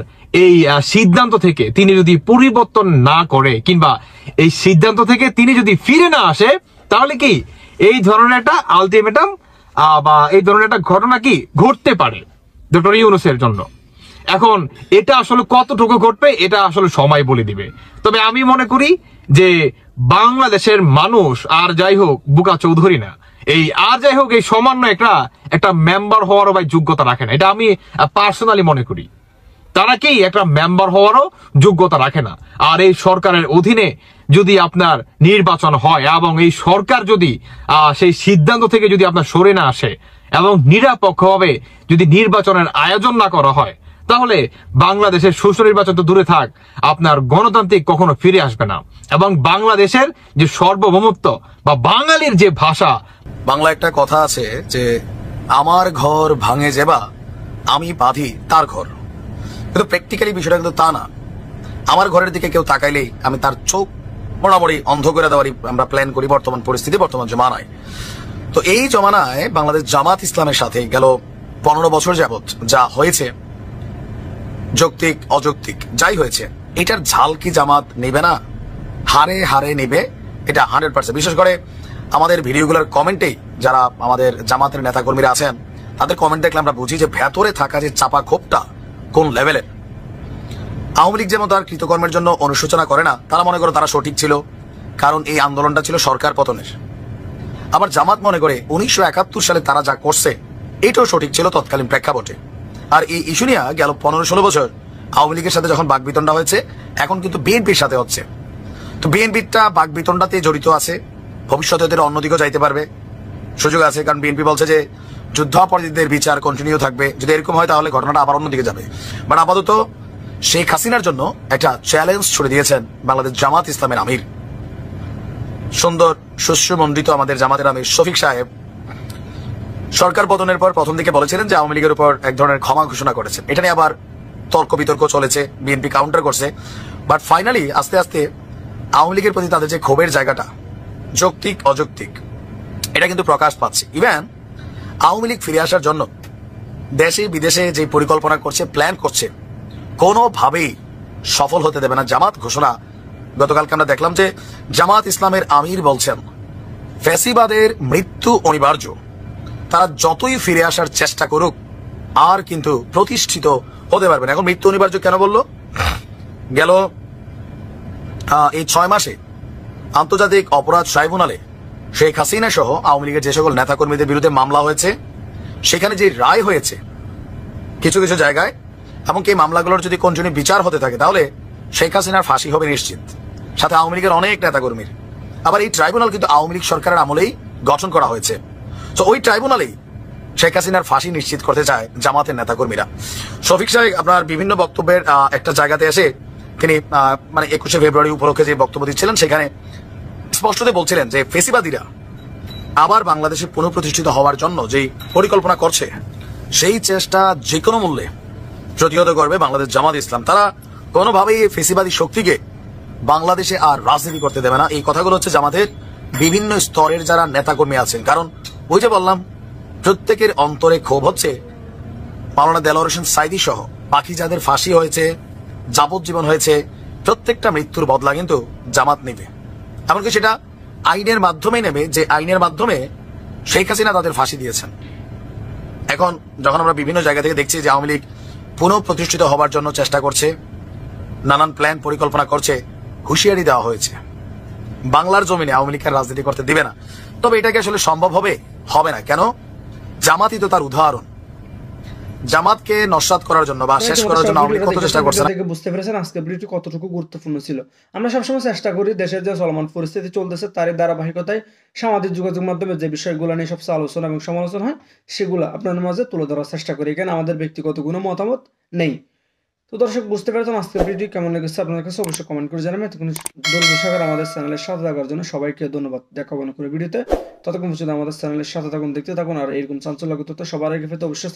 এই সিদ্ধান্ত থেকে তিনি যদি পরিবর্তন না করে কিংবা এই সিদ্ধান্ত থেকে তিনি যদি ফিরে না আসে তাহলে কি এই ধরনের একটা আলটিমেটাম বা এই ধরনের একটা ঘটনা কি ঘটতে পারে ডক্টর ইউনূসের জন্য। এখন এটা আসলে কতটুকু ঘটবে এটা আসলে সময় বলে দিবে। তবে আমি মনে করি যে বাংলাদেশের মানুষ আর যাই হোক বুকা চৌধুরী না, এই আর যাই হোক এই সমন্বয়করা একটা মেম্বার হওয়ারও ভাই যোগ্যতা রাখে না, এটা আমি পার্সোনালি মনে করি। তারা কি একটা মেম্বার হওয়ারও যোগ্যতা রাখে না। আর এই সরকারের অধীনে যদি আপনার নির্বাচন হয় এবং এই সরকার যদি সেই সিদ্ধান্ত থেকে যদি আপনার সরে না আসে এবং নিরপেক্ষভাবে যদি নির্বাচনের আয়োজন না করা হয় তাহলে বাংলাদেশের সুষ্ঠু নির্বাচন তো দূরে থাক, আপনার গণতান্ত্রিক কখনো ফিরে আসবে না এবং বাংলাদেশের যে সার্বভৌমত্ব বা বাঙালির যে ভাষা। বাংলা একটা কথা আছে যে আমার ঘর ভাঙে যেবা আমি বাঁধি তার ঘর, কিন্তু প্র্যাকটিক্যালি বিষয়টা কিন্তু তা না। আমার ঘরের দিকে কেউ তাকাইলেই আমি তার চোখ বরাবরই অন্ধ করে দেওয়ারই আমরা প্ল্যান করি বর্তমান পরিস্থিতি, বর্তমান জমানায়। তো এই জমানায় বাংলাদেশ জামাত ইসলামের সাথে গেল 15 বছর যাবত যা হয়েছে, যৌক্তিক অযৌক্তিক যাই হয়েছে, এটার ঝাল কি জামাত নেবে না? হারে হারে নেবে, এটা 100%। বিশেষ করে আমাদের ভিডিওগুলোর কমেন্টেই যারা আমাদের জামাতের নেতাকর্মীরা আছেন তাদের কমেন্ট দেখলে আমরা বুঝি যে ভেতরে থাকা যে চাপা ক্ষোভটা কোন লেভেলের। আওয়ামী লীগ যেমন তার কৃতকর্মের জন্য অনুশোচনা করে না, তারা মনে করে তারা সঠিক ছিল কারণ এই আন্দোলনটা ছিল সরকার পতনের। আবার জামাত মনে করে 1971 সালে তারা যা করছে এটাও সঠিক ছিল তৎকালীন প্রেক্ষাপটে। আর এই ইস্যু নিয়ে গেল 15-16 বছর আওয়ামী লীগের সাথে যখন বাকবিতণ্ডা হয়েছে, এখন কিন্তু বিএনপির সাথে হচ্ছে। তো বিএনপিটা বাকবিতণ্ডাতে জড়িত আছে, ভবিষ্যতে ওদের অন্যদিকেও যাইতে পারবে, সুযোগ আছে। কারণ বিএনপি বলছে যে যুদ্ধাপরাধীদের বিচার কন্টিনিউ থাকবে, যদি এরকম হয় তাহলে ঘটনাটা আবার অন্যদিকে যাবে। বাট আপাতত শেখ হাসিনার জন্য একটা চ্যালেঞ্জ ছুড়ে দিয়েছেন বাংলাদেশ জামাত ইসলামের আমির। সুন্দর সুশ্রুমণ্ডিত আমাদের জামাতের আমির শফিক সাহেব সরকার পতনের পর প্রথম দিকে বলেছিলেন যে আওয়ামী লীগের উপর এক ধরনের ক্ষমা ঘোষণা করেছেন। এটা নিয়ে আবার তর্ক বিতর্ক চলেছে, বিএনপি কাউন্টার করছে, বাট ফাইনালি আস্তে আস্তে আওয়ামী লীগের প্রতি তাদের যে ক্ষোভের জায়গাটা যৌক্তিক অযৌক্তিক এটা কিন্তু প্রকাশ পাচ্ছে। ইভেন আওয়ামী লীগ ফিরে আসার জন্য দেশে বিদেশে যে পরিকল্পনা করছে, প্ল্যান করছে, কোনোভাবেই সফল হতে দেবে না জামাত। ঘোষণা গতকালকে আমরা দেখলাম যে জামাত ইসলামের আমির বলছেন ফ্যাসিবাদের মৃত্যু অনিবার্য, তারা যতই ফিরে আসার চেষ্টা করুক আর কিন্তু প্রতিষ্ঠিত হতে পারবে না। এখন মৃত্যু অনিবার্য কেন বললো? গেল এই 6 মাসে আন্তর্জাতিক অপরাধ ট্রাইব্যুনালে শেখ হাসিনা সহ আওয়ামী লীগের যে সকল নেতাকর্মীদের বিরুদ্ধে মামলা হয়েছে, সেখানে যে রায় হয়েছে কিছু কিছু জায়গায়, এমনকি এই মামলাগুলোর যদি কন্টিনিউ বিচার হতে থাকে তাহলে শেখ হাসিনার ফাঁসি হবে নিশ্চিত, সাথে আওয়ামী লীগের অনেক নেতাকর্মীর। আবার এই ট্রাইব্যুনাল কিন্তু আওয়ামী লীগ সরকারের আমলেই গঠন করা হয়েছে। তো ওই ট্রাইব্যুনালেই শেখ হাসিনার ফাঁসি নিশ্চিত করতে চায় জামাতের নেতাকর্মীরা। শফিক সাহেব আপনার বিভিন্ন বক্তব্যের একটা জায়গাতে এসে তিনি মানে 21শে ফেব্রুয়ারি উপলক্ষে যে বক্তব্য দিচ্ছিলেন সেখানে স্পষ্টতই বলছিলেন যে ফেসিবাদীরা আবার বাংলাদেশে পুনঃপ্রতিষ্ঠিত হওয়ার জন্য যেই পরিকল্পনা করছে সেই চেষ্টা যে কোনো মূল্যে প্রতিহত করবে বাংলাদেশ জামাত ইসলাম। তারা কোনোভাবেই এই ফেসিবাদী শক্তিকে বাংলাদেশে আর রাজনীতি করতে দেবে না। এই কথাগুলো হচ্ছে জামাতের বিভিন্ন স্তরের যারা নেতাকর্মী আছেন, কারণ ওই যে বললাম প্রত্যেকের অন্তরে ক্ষোভ হচ্ছে মাওলানা দেলোয়ার হোসেন সাইদি সহ বাকি যাদের ফাঁসি হয়েছে, যাবজ্জীবন হয়েছে, প্রত্যেকটা মৃত্যুর বদলা কিন্তু জামাত নেবে, এমনকি সেটা আইনের মাধ্যমে নেবে যে আইনের মাধ্যমে শেখ হাসিনা তাদের ফাঁসি দিয়েছেন। এখন যখন আমরা বিভিন্ন জায়গা থেকে দেখছি যে আওয়ামী লীগ পুনঃপ্রতিষ্ঠিত হবার জন্য চেষ্টা করছে, নানান প্ল্যান পরিকল্পনা করছে, হুঁশিয়ারি দেওয়া হয়েছে বাংলার জমিনে আওয়ামী লীগের রাজনীতি করতে দিবে না। তবে এটাকে আসলে সম্ভব হবে না। কেন? জামাতই তো তার উদাহরণ। জামাতকে নস্যাৎ করার জন্য বা শেষ করার জন্য আওয়ামী লীগ কত চেষ্টা করছে না। বুঝতে পেরেছেন আজকে ভিডিওটি কতটুকু গুরুত্বপূর্ণ ছিল। আমরা সবসময় চেষ্টা করি দেশের যে চলমান পরিস্থিতি চলতেছে তারই ধারাবাহিকতায় সামাজিক যোগাযোগ মাধ্যমে যে বিষয়গুলো নিয়ে সবচেয়ে আলোচনা এবং সমালোচনা হয় সেগুলো আপনাদের মাঝে তুলে ধরার চেষ্টা করি। এখানে আমাদের ব্যক্তিগত কোনো মতামত নেই। তো দর্শক বুঝতে পেরেছেন আজকের ভিডিও কেমন লেগেছে আপনাদের কাছে অবশ্যই কমেন্ট করে জানাবেন। এতক্ষণ দলীয় সাগর আমাদের চ্যানেলের সাথে থাকার জন্য সবাইকে ধন্যবাদ। দেখা হবে করে ভিডিওতে, ততক্ষণ পর্যন্ত আমাদের চ্যানেলের সাথে থাকুন, দেখতে থাকুন, আর এরকম চাঞ্চল্যকর তথ্য সবার আগে পেতে অবশ্যই